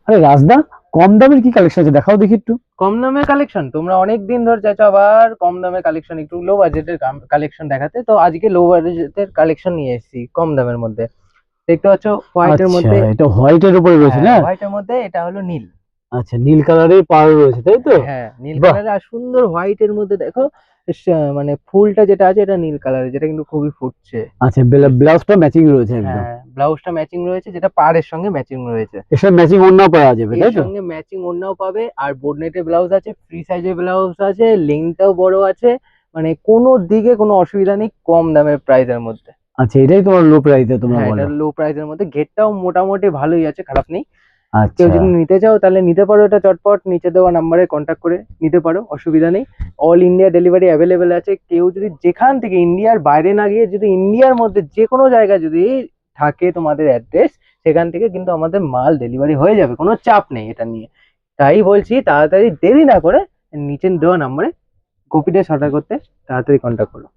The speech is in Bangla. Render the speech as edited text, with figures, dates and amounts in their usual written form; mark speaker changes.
Speaker 1: আরে রাজদা, কম দামের কি কালেকশন আছে দেখাও দেখি একটু।
Speaker 2: কম দামের কালেকশন তোমরা অনেক দিন ধরে চাইছো আবার কম দামের কালেকশন, একটু লো বাজেটের কালেকশন দেখাতে, তো আজকে লো বাজেটের কালেকশন নিয়ে এসেছি কম দামের মধ্যে। দেখতে পাচ্ছ হোয়াইটের
Speaker 1: আচ্ছা,
Speaker 2: মধ্যে।
Speaker 1: এটা হোয়াইটের উপরে রয়েছে
Speaker 2: হ্যাঁ
Speaker 1: না?
Speaker 2: হোয়াইটের মধ্যে এটা হলো নীল।
Speaker 1: আচ্ছা, নীল কালারের পাড় রয়েছে তাই তো?
Speaker 2: হ্যাঁ নীল
Speaker 1: বাহ।
Speaker 2: কালারের, আর সুন্দর হোয়াইটের মধ্যে দেখো মানে ফুলটা যেটা আছে এটা নীল কালারের, যেটা কিন্তু খুবই ফুটছে।
Speaker 1: আচ্ছা, ব্লাউজটা ম্যাচিং রয়েছে একদম।
Speaker 2: হ্যাঁ ব্লাউজটা ম্যাচিং রয়েছে, যেটা পাড়ের সঙ্গে ম্যাচিং রয়েছে।
Speaker 1: এর সাথে ম্যাচিং ওড়নাও পাওয়া যাবে
Speaker 2: এর
Speaker 1: তাই তো?
Speaker 2: সঙ্গে ম্যাচিং ওড়নাও পাবে, আর বোটনেটের ব্লাউজ আছে, ফ্রি সাইজের ব্লাউজ আছে, লেন্থটাও বড় আছে, মানে কোনো দিকে কোনো অসুবিধা নেই কম দামের প্রাইসের মধ্যে।
Speaker 1: আচ্ছা, এটাই তোমার লো প্রাইসে তোমরা
Speaker 2: হ্যাঁ এটা
Speaker 1: বলো?
Speaker 2: লো প্রাইসের মধ্যে, ঘেরটাও মোটামুটি ভালোই আছে, খারাপ নেই। কেউ
Speaker 1: আচ্ছা।
Speaker 2: যদি নিতে চাও তাহলে নিতে পারো, এটা চটপট নিচে দেওয়া নাম্বারে কন্ট্যাক্ট করে নিতে পারো, অসুবিধা নেই। অল ইন্ডিয়া ডেলিভারি অ্যাভেলেবেল আছে। কেউ যদি যেখান থেকে ইন্ডিয়ার বাইরে না গিয়ে যদি ইন্ডিয়ার মধ্যে যে কোনো জায়গায় যদি থাকে তোমাদের অ্যাড্রেস, সেখান থেকে কিন্তু আমাদের মাল ডেলিভারি হয়ে যাবে, কোনো চাপ নেই এটা নিয়ে। তাই বলছি তাড়াতাড়ি দেরি না করে নিচে দেওয়া নাম্বারে গোপীদের অর্ডার করতে তাড়াতাড়ি কন্ট্যাক্ট করো।